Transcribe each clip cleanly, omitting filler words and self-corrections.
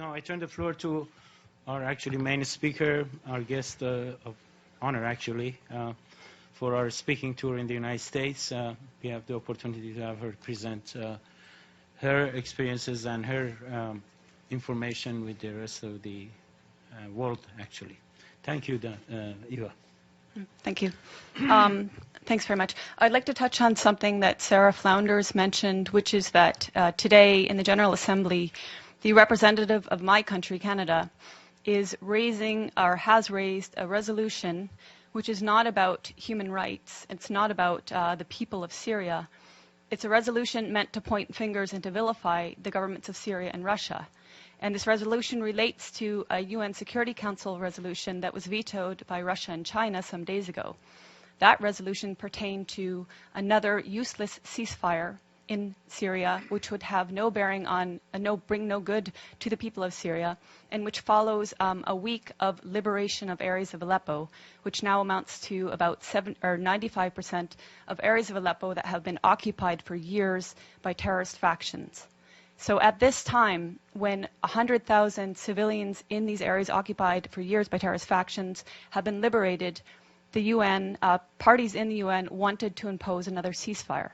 Now I turn the floor to our actually main speaker, our guest of honor actually, for our speaking tour in the United States. We have the opportunity to have her present her experiences and her information with the rest of the world actually. Thank you, Eva. Thank you. Thanks very much. I'd like to touch on something that Sarah Flounders mentioned, which is that today in the General Assembly, the representative of my country, Canada, is raising or has raised a resolution which is not about human rights. It's not about the people of Syria. It's a resolution meant to point fingers and to vilify the governments of Syria and Russia. And this resolution relates to a UN Security Council resolution that was vetoed by Russia and China some days ago. That resolution pertained to another useless ceasefire in Syria, which would have no bearing on, bring no good to the people of Syria, and which follows a week of liberation of areas of Aleppo, which now amounts to about 95% of areas of Aleppo that have been occupied for years by terrorist factions. So at this time, when 100,000 civilians in these areas occupied for years by terrorist factions have been liberated, the UN, parties in the UN wanted to impose another ceasefire.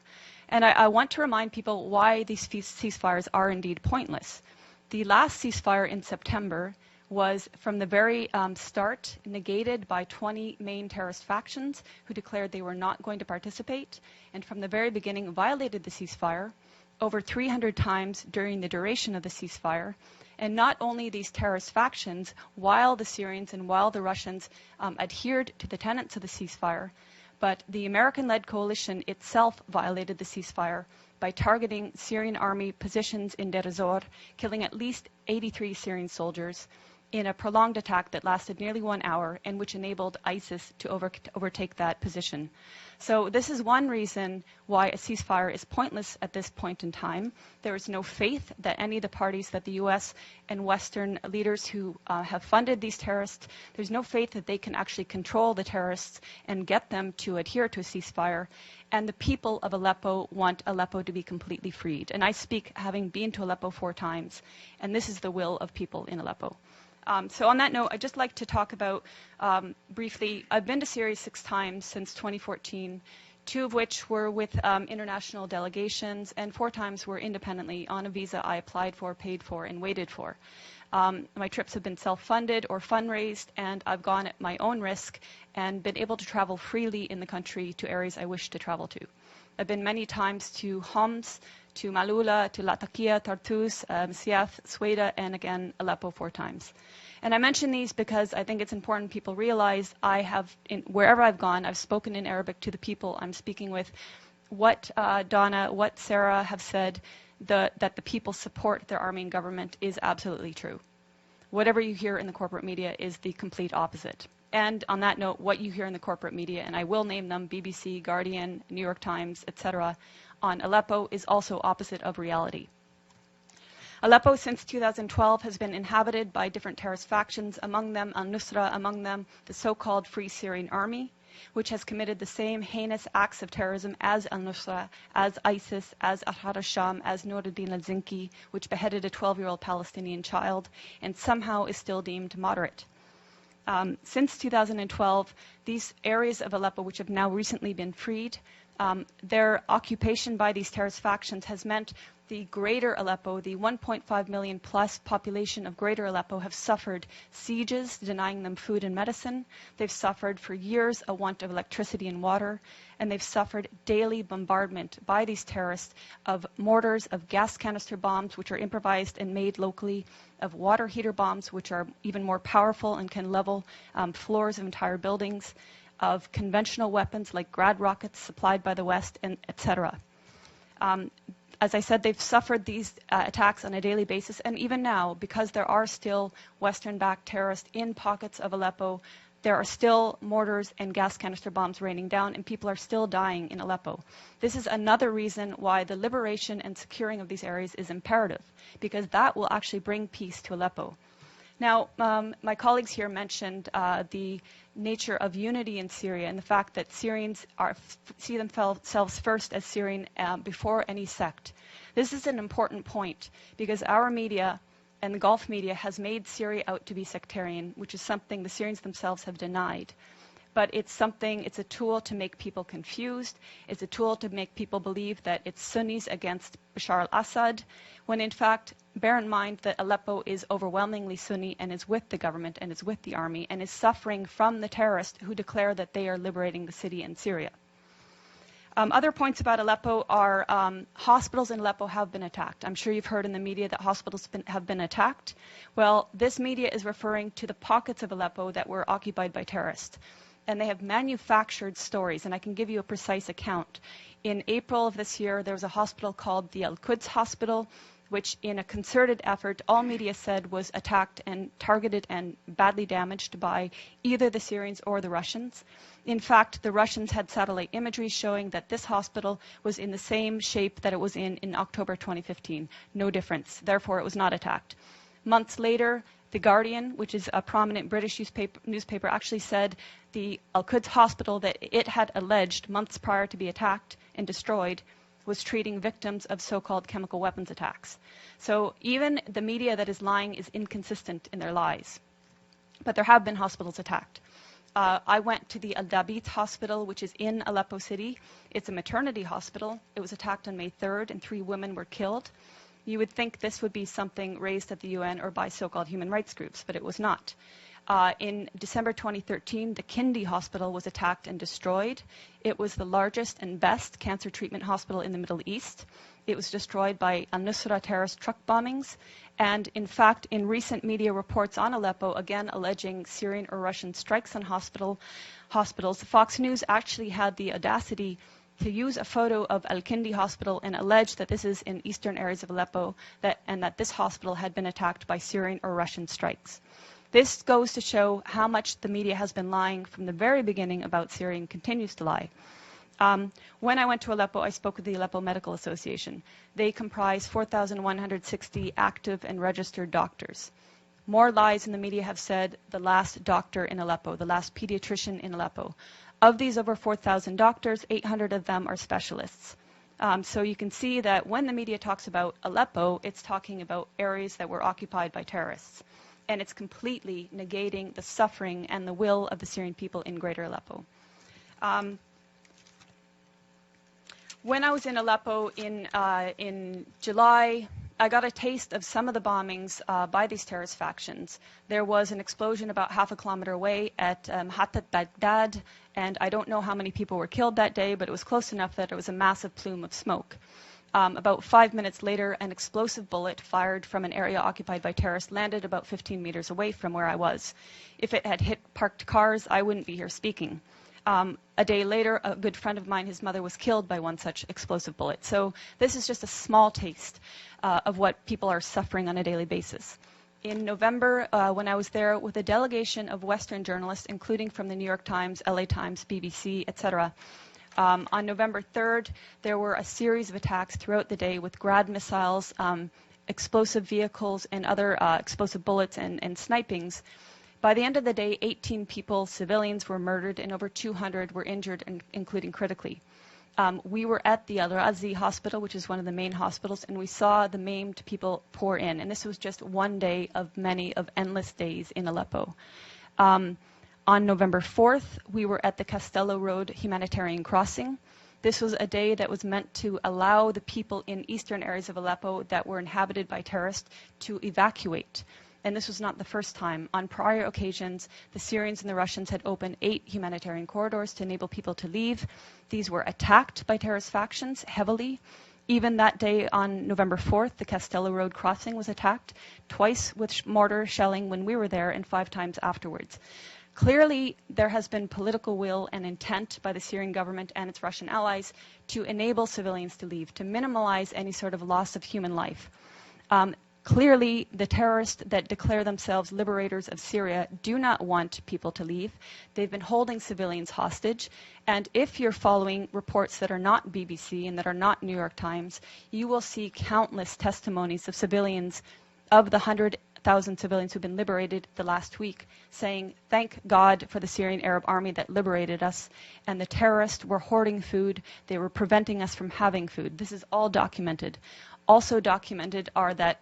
And I want to remind people why these ceasefires are indeed pointless. The last ceasefire in September was from the very start negated by 20 main terrorist factions who declared they were not going to participate, and from the very beginning violated the ceasefire over 300 times during the duration of the ceasefire. And not only these terrorist factions, while the Syrians and while the Russians adhered to the tenets of the ceasefire, but the American-led coalition itself violated the ceasefire by targeting Syrian army positions in Deir ez-Zor, killing at least 83 Syrian soldiers in a prolonged attack that lasted nearly 1 hour and which enabled ISIS to overtake that position. So this is one reason why a ceasefire is pointless at this point in time. There is no faith that any of the parties that the US and Western leaders who have funded these terrorists, there's no faith that they can actually control the terrorists and get them to adhere to a ceasefire. And the people of Aleppo want Aleppo to be completely freed. And I speak having been to Aleppo 4 times, and this is the will of people in Aleppo. So on that note, I'd just like to talk about briefly, I've been to Syria 6 times since 2014, 2 of which were with international delegations, and 4 times were independently on a visa I applied for, paid for, and waited for. My trips have been self-funded or fundraised, and I've gone at my own risk and been able to travel freely in the country to areas I wish to travel to. I've been many times to Homs, to Malula, to Latakia, Tartus, Siath, Sweda, and again, Aleppo 4 times. And I mention these because I think it's important people realize I have, wherever I've gone, I've spoken in Arabic to the people I'm speaking with. What Donna, what Sarah have said, that the people support their army and government is absolutely true. Whatever you hear in the corporate media is the complete opposite. And on that note, what you hear in the corporate media, and I will name them, BBC, Guardian, New York Times, etc., on Aleppo is also opposite of reality. Aleppo since 2012 has been inhabited by different terrorist factions, among them al-Nusra, among them the so-called Free Syrian Army, which has committed the same heinous acts of terrorism as al-Nusra, as ISIS, as Ahrar al-Sham, as Nuruddin al-Zinki, which beheaded a 12-year-old Palestinian child and somehow is still deemed moderate. Since 2012, these areas of Aleppo, which have now recently been freed, their occupation by these terrorist factions has meant the greater Aleppo, the 1.5 million plus population of greater Aleppo have suffered sieges, denying them food and medicine. They've suffered for years a want of electricity and water, and they've suffered daily bombardment by these terrorists of mortars, of gas canister bombs, which are improvised and made locally, of water heater bombs, which are even more powerful and can level floors of entire buildings, of conventional weapons like Grad rockets supplied by the West, and etc. As I said, they've suffered these attacks on a daily basis, and even now, because there are still Western-backed terrorists in pockets of Aleppo, there are still mortars and gas canister bombs raining down, and people are still dying in Aleppo. This is another reason why the liberation and securing of these areas is imperative, because that will actually bring peace to Aleppo. Now, my colleagues here mentioned the nature of unity in Syria and the fact that Syrians see themselves first as Syrian before any sect. This is an important point because our media and the Gulf media has made Syria out to be sectarian, which is something the Syrians themselves have denied. But it's a tool to make people confused. It's a tool to make people believe that it's Sunnis against Bashar al-Assad, when in fact, bear in mind that Aleppo is overwhelmingly Sunni and is with the government and is with the army and is suffering from the terrorists who declare that they are liberating the city in Syria. Other points about Aleppo are hospitals in Aleppo have been attacked. I'm sure you've heard in the media that hospitals have been attacked. Well, this media is referring to the pockets of Aleppo that were occupied by terrorists. And they have manufactured stories, and I can give you a precise account. In April of this year, there was a hospital called the Al-Quds Hospital, which in a concerted effort, all media said was attacked and targeted and badly damaged by either the Syrians or the Russians. In fact, the Russians had satellite imagery showing that this hospital was in the same shape that it was in October 2015. No difference. Therefore, it was not attacked. Months later, The Guardian, which is a prominent British newspaper, actually said the Al-Quds hospital that it had alleged months prior to be attacked and destroyed was treating victims of so-called chemical weapons attacks. So even the media that is lying is inconsistent in their lies. But there have been hospitals attacked. I went to the Al-Dabit hospital, which is in Aleppo City. It's a maternity hospital. It was attacked on May 3rd, and 3 women were killed. You would think this would be something raised at the UN or by so-called human rights groups, but it was not. In December 2013, the Kindi hospital was attacked and destroyed. It was the largest and best cancer treatment hospital in the Middle East. It was destroyed by al-Nusra terrorist truck bombings. And in fact, in recent media reports on Aleppo, again alleging Syrian or Russian strikes on hospitals, Fox News actually had the audacity to use a photo of Al-Kindi hospital and allege that this is in eastern areas of Aleppo and that this hospital had been attacked by Syrian or Russian strikes. This goes to show how much the media has been lying from the very beginning about Syria and continues to lie. When I went to Aleppo, I spoke with the Aleppo Medical Association. They comprise 4,160 active and registered doctors. More lies in the media have said the last doctor in Aleppo, the last pediatrician in Aleppo. Of these over 4,000 doctors, 800 of them are specialists. So you can see that when the media talks about Aleppo, it's talking about areas that were occupied by terrorists. And it's completely negating the suffering and the will of the Syrian people in greater Aleppo. When I was in Aleppo in July, I got a taste of some of the bombings by these terrorist factions. There was an explosion about half a kilometer away at Hatat Baghdad, and I don't know how many people were killed that day, but it was close enough that it was a massive plume of smoke. About 5 minutes later, an explosive bullet fired from an area occupied by terrorists landed about 15 meters away from where I was. If it had hit parked cars, I wouldn't be here speaking. A day later, a good friend of mine, his mother was killed by one such explosive bullet. So this is just a small taste of what people are suffering on a daily basis. In November, when I was there with a delegation of Western journalists, including from the New York Times, LA Times, BBC, etc., on November 3rd, there were a series of attacks throughout the day with Grad missiles, explosive vehicles, and other explosive bullets and snipings. By the end of the day, 18 people, civilians, were murdered and over 200 were injured, including critically. We were at the Al-Razi hospital, which is one of the main hospitals, and we saw the maimed people pour in. And this was just one day of many of endless days in Aleppo. On November 4th, we were at the Castello Road humanitarian crossing. This was a day that was meant to allow the people in eastern areas of Aleppo that were inhabited by terrorists to evacuate. And this was not the first time. On prior occasions, the Syrians and the Russians had opened 8 humanitarian corridors to enable people to leave. These were attacked by terrorist factions heavily. Even that day on November 4th, the Castello Road crossing was attacked, twice with mortar shelling when we were there and 5 times afterwards. Clearly, there has been political will and intent by the Syrian government and its Russian allies to enable civilians to leave, to minimize any sort of loss of human life. Clearly, the terrorists that declare themselves liberators of Syria do not want people to leave. They've been holding civilians hostage. And if you're following reports that are not BBC and that are not New York Times, you will see countless testimonies of civilians, of the 100,000 civilians who've been liberated the last week, saying, thank God for the Syrian Arab army that liberated us, and the terrorists were hoarding food. They were preventing us from having food. This is all documented. Also documented are that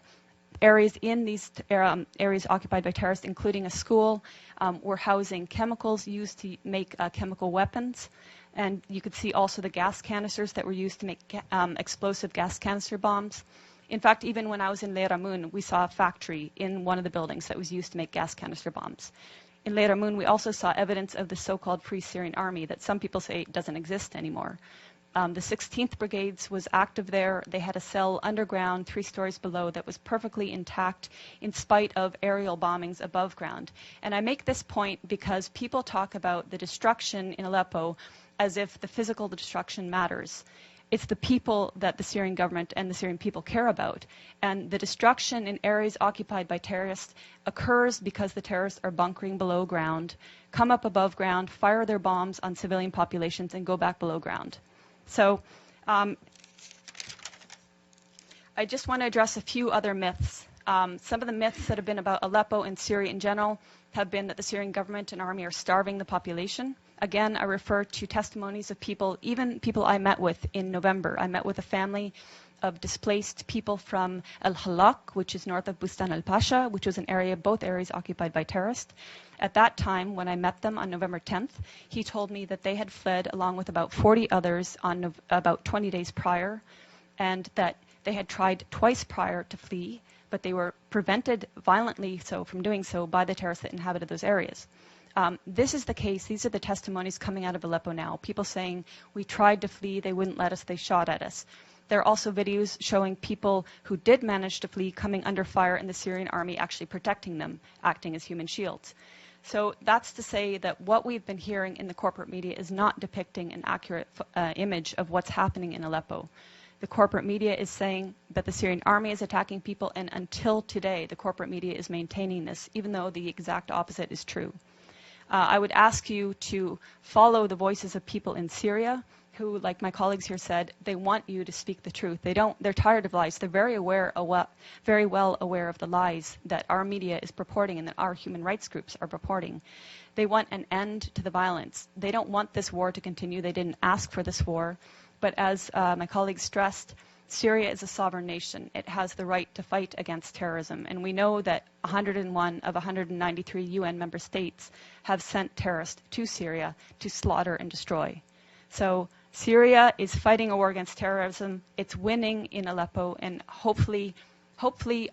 areas in these areas occupied by terrorists, including a school, were housing chemicals used to make chemical weapons. And you could see also the gas canisters that were used to make explosive gas canister bombs. In fact, even when I was in Leiramun, we saw a factory in one of the buildings that was used to make gas canister bombs. In Leiramun, we also saw evidence of the so-called Free Syrian Army that some people say doesn't exist anymore. The 16th Brigades was active there. They had a cell underground, 3 stories below, that was perfectly intact in spite of aerial bombings above ground. And I make this point because people talk about the destruction in Aleppo as if the physical destruction matters. It's the people that the Syrian government and the Syrian people care about. And the destruction in areas occupied by terrorists occurs because the terrorists are bunkering below ground, come up above ground, fire their bombs on civilian populations, and go back below ground. So I just want to address a few other myths. Some of the myths that have been about Aleppo and Syria in general have been that the Syrian government and army are starving the population. Again, I refer to testimonies of people, even people I met with in November. I met with a family of displaced people from al-Halak, which is north of Bustan al-Pasha, which was an area, both areas occupied by terrorists. At that time, when I met them on November 10th, he told me that they had fled along with about 40 others on about 20 days prior, and that they had tried twice prior to flee, but they were prevented violently so from doing so by the terrorists that inhabited those areas. This is the case. These are the testimonies coming out of Aleppo now. People saying, we tried to flee, they wouldn't let us, they shot at us. There are also videos showing people who did manage to flee coming under fire and the Syrian army actually protecting them, acting as human shields. So that's to say that what we've been hearing in the corporate media is not depicting an accurate image of what's happening in Aleppo. The corporate media is saying that the Syrian army is attacking people, and until today, the corporate media is maintaining this, even though the exact opposite is true. I would ask you to follow the voices of people in Syria who, like my colleagues here said, they want you to speak the truth. They're tired of lies. They're very well aware of the lies that our media is purporting and that our human rights groups are purporting. They want an end to the violence. They don't want this war to continue. They didn't ask for this war. But as my colleagues stressed, Syria is a sovereign nation. It has the right to fight against terrorism. And we know that 101 of 193 UN member states have sent terrorists to Syria to slaughter and destroy. So Syria is fighting a war against terrorism. It's winning in Aleppo, and hopefully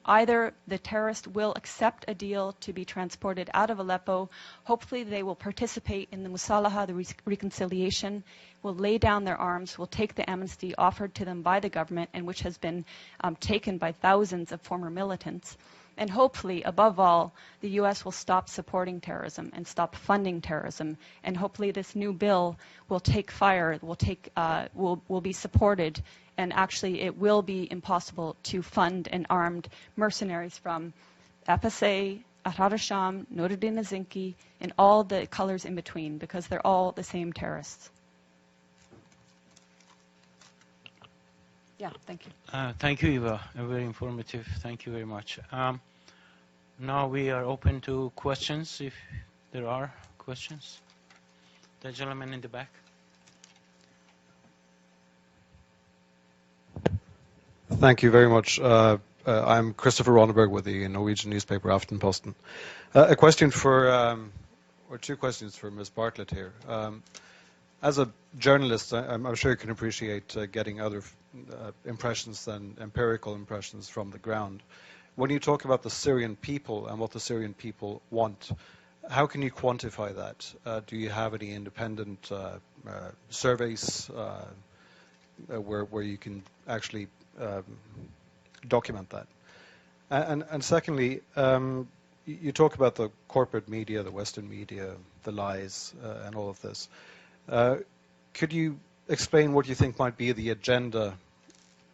either the terrorists will accept a deal to be transported out of Aleppo, hopefully they will participate in the Musalaha, the reconciliation, will lay down their arms, will take the amnesty offered to them by the government and which has been taken by thousands of former militants. And hopefully, above all, the U.S. will stop supporting terrorism and stop funding terrorism. And hopefully this new bill will take fire, will be supported, and actually it will be impossible to fund and armed mercenaries from FSA, Ahrar al-Sham, Nuruddin al-Zinki, and all the colors in between, because they're all the same terrorists. Yeah, thank you. Thank you, Eva. Very informative. Thank you very much. Now we are open to questions, if there are questions. The gentleman in the back. Thank you very much. I'm Christopher Ronneberg with the Norwegian newspaper Aftenposten. A question for, or two questions for Ms. Bartlett here. As a journalist, I'm sure you can appreciate getting other impressions than empirical impressions from the ground. When you talk about the Syrian people and what the Syrian people want, how can you quantify that? Do you have any independent surveys where you can actually document that? And secondly, you talk about the corporate media, the Western media, the lies, and all of this. Could you explain what you think might be the agenda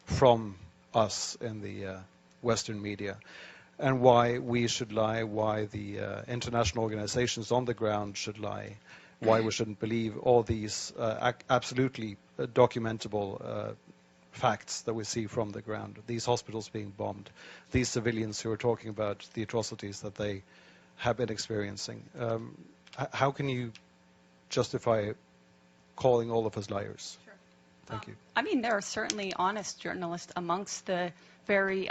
from us in the Western media, and why we should lie, why the international organizations on the ground should lie, why we shouldn't believe all these absolutely documentable facts that we see from the ground, these hospitals being bombed, these civilians who are talking about the atrocities that they have been experiencing. How can you justify calling all of us liars? Sure. Thank you. I mean, there are certainly honest journalists amongst the very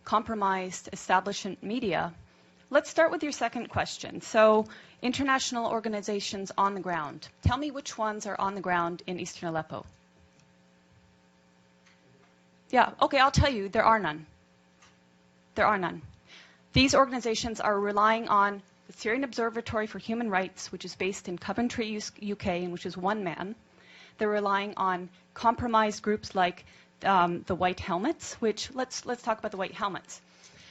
compromised establishment media. Let's start with your second question. So, international organizations on the ground. Tell me which ones are on the ground in eastern Aleppo. Yeah, okay, I'll tell you, there are none. There are none. These organizations are relying on the Syrian Observatory for Human Rights, which is based in Coventry, UK, and which is one man. They're relying on compromised groups like the White Helmets, which, let's talk about the White Helmets.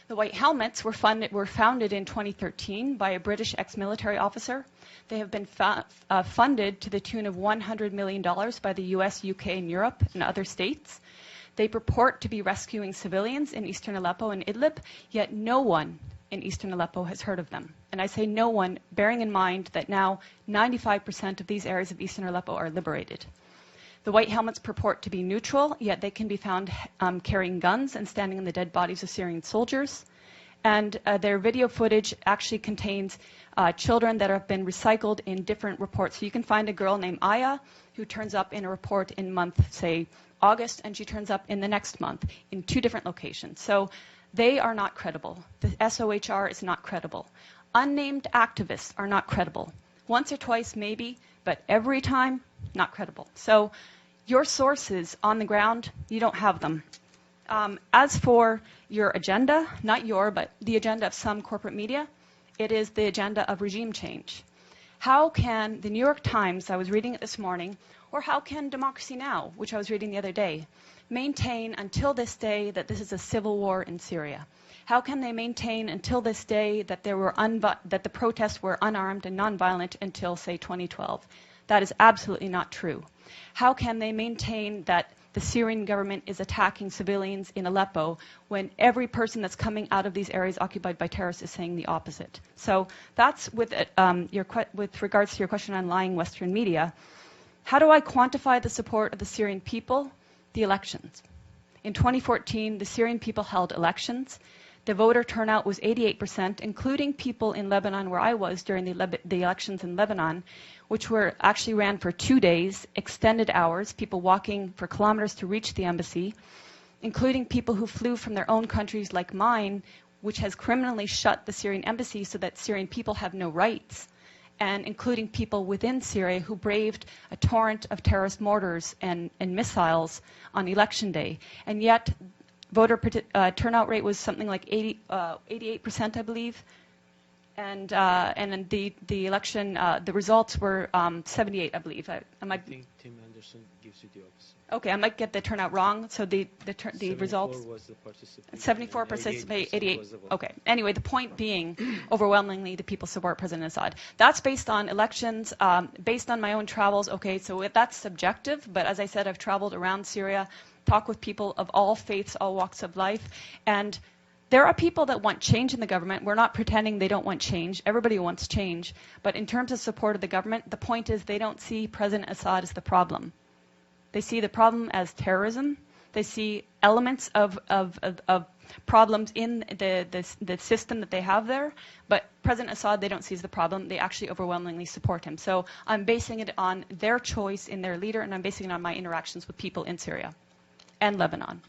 The White Helmets were founded in 2013 by a British ex-military officer. They have been funded to the tune of $100 million by the US, UK, and Europe and other states. They purport to be rescuing civilians in eastern Aleppo and Idlib, yet no one in eastern Aleppo has heard of them. And I say no one, bearing in mind that now 95% of these areas of eastern Aleppo are liberated. The White Helmets purport to be neutral, yet they can be found carrying guns and standing on the dead bodies of Syrian soldiers. And their video footage actually contains children that have been recycled in different reports. So you can find a girl named Aya who turns up in a report in month, say, August, and she turns up in the next month in 2 different locations. So they are not credible. The SOHR is not credible. Unnamed activists are not credible. Once or twice, maybe, but every time, not credible. So your sources on the ground, you don't have them. As for your agenda, not your, but the agenda of some corporate media, it is the agenda of regime change. How can the New York Times, I was reading it this morning, or how can Democracy Now!, which I was reading the other day, maintain until this day that this is a civil war in Syria? How can they maintain until this day that that the protests were unarmed and nonviolent until, say, 2012? That is absolutely not true. How can they maintain that the Syrian government is attacking civilians in Aleppo when every person that's coming out of these areas occupied by terrorists is saying the opposite? So that's with regards to your question on lying Western media. How do I quantify the support of the Syrian people? The elections. In 2014, the Syrian people held elections. The voter turnout was 88%, including people in Lebanon where I was during the elections in Lebanon, which were actually ran for 2 days, extended hours, people walking for kilometers to reach the embassy, including people who flew from their own countries like mine, which has criminally shut the Syrian embassy so that Syrian people have no rights, and including people within Syria who braved a torrent of terrorist mortars and missiles on election day. And yet, voter turnout rate was something like 88%, I believe. And in the election, the results were 78, I believe. I think Tim Anderson gives you the opposite. Okay, I might get the turnout wrong. So the results. 74 was the participation. 74 participate, 88. Okay. Anyway, the point being, overwhelmingly, the people support President Assad. That's based on elections, based on my own travels. Okay, so that's subjective. But as I said, I've traveled around Syria, talked with people of all faiths, all walks of life, and there are people that want change in the government. We're not pretending they don't want change. Everybody wants change. But in terms of support of the government, the point is they don't see President Assad as the problem. They see the problem as terrorism. They see elements of problems in the system that they have there. But President Assad, they don't see as the problem. They actually overwhelmingly support him. So I'm basing it on their choice in their leader, and I'm basing it on my interactions with people in Syria and Lebanon.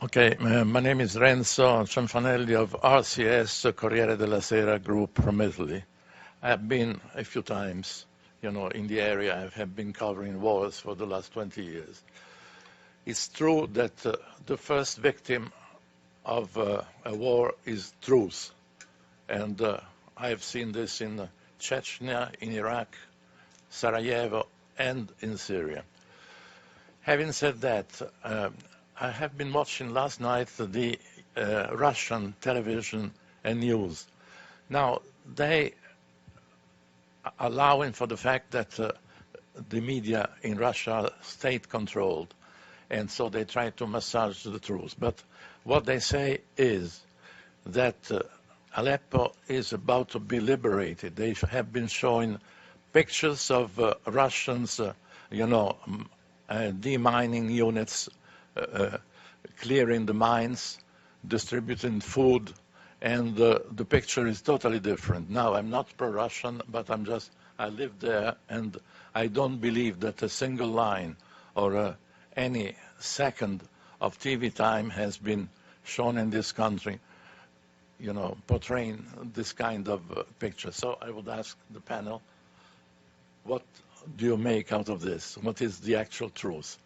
Okay, my name is Renzo Cianfanelli of RCS, Corriere della Sera group from Italy. I have been a few times, in the area. I have been covering wars for the last 20 years. It's true that the first victim of a war is truth. And I have seen this in Chechnya, in Iraq, Sarajevo, and in Syria. Having said that, I have been watching last night the Russian television and news. Now, they are allowing for the fact that the media in Russia are state-controlled, and so they try to massage the truth. But what they say is that Aleppo is about to be liberated. They have been showing pictures of Russians, demining units, clearing the mines, distributing food, and the picture is totally different. Now, I'm not pro-Russian, but I live there, and I don't believe that a single line or any second of TV time has been shown in this country, you know, portraying this kind of picture. So I would ask the panel, what do you make out of this? What is the actual truth?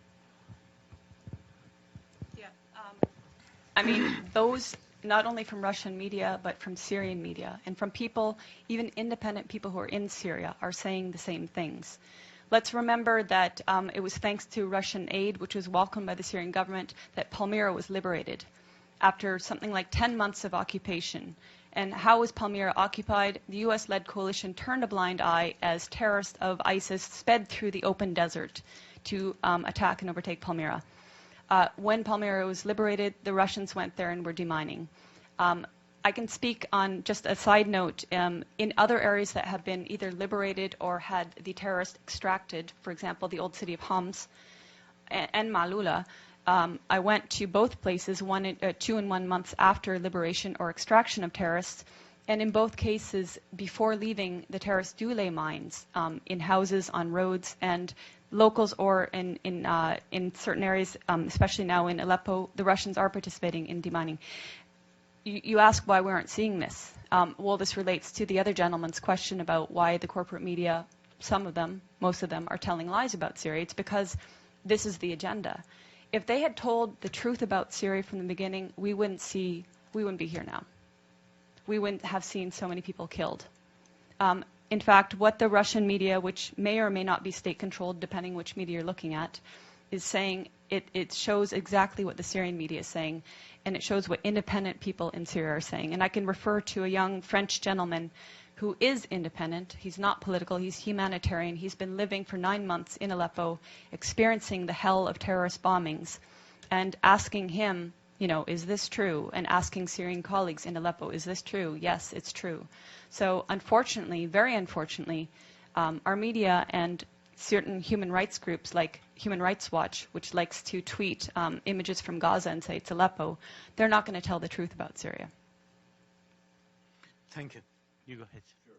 Yeah, I mean, those not only from Russian media, but from Syrian media, and from people, even independent people who are in Syria, are saying the same things. Let's remember that it was thanks to Russian aid, which was welcomed by the Syrian government, that Palmyra was liberated after something like 10 months of occupation. And how was Palmyra occupied? The U.S.-led coalition turned a blind eye as terrorists of ISIS sped through the open desert to attack and overtake Palmyra. When Palmyra was liberated, the Russians went there and were demining. I can speak on just a side note, in other areas that have been either liberated or had the terrorists extracted, for example, the old city of Homs and Malula, I went to both places 2 and 1 months after liberation or extraction of terrorists, and in both cases, before leaving, the terrorists do lay mines in houses, on roads, and locals or in certain areas, especially now in Aleppo, the Russians are participating in demining. You ask why we aren't seeing this. Well, this relates to the other gentleman's question about why the corporate media, some of them, most of them, are telling lies about Syria. It's because this is the agenda. If they had told the truth about Syria from the beginning, we wouldn't be here now. We wouldn't have seen so many people killed. In fact, what the Russian media, which may or may not be state-controlled, depending which media you're looking at, is saying, it shows exactly what the Syrian media is saying, and it shows what independent people in Syria are saying. And I can refer to a young French gentleman who is independent. He's not political, he's humanitarian. He's been living for 9 months in Aleppo, experiencing the hell of terrorist bombings, and asking him, you know, is this true? And asking Syrian colleagues in Aleppo, is this true? Yes, it's true. So unfortunately, very unfortunately, our media and certain human rights groups like Human Rights Watch, which likes to tweet images from Gaza and say it's Aleppo, they're not going to tell the truth about Syria. Thank you. You go ahead. Sure.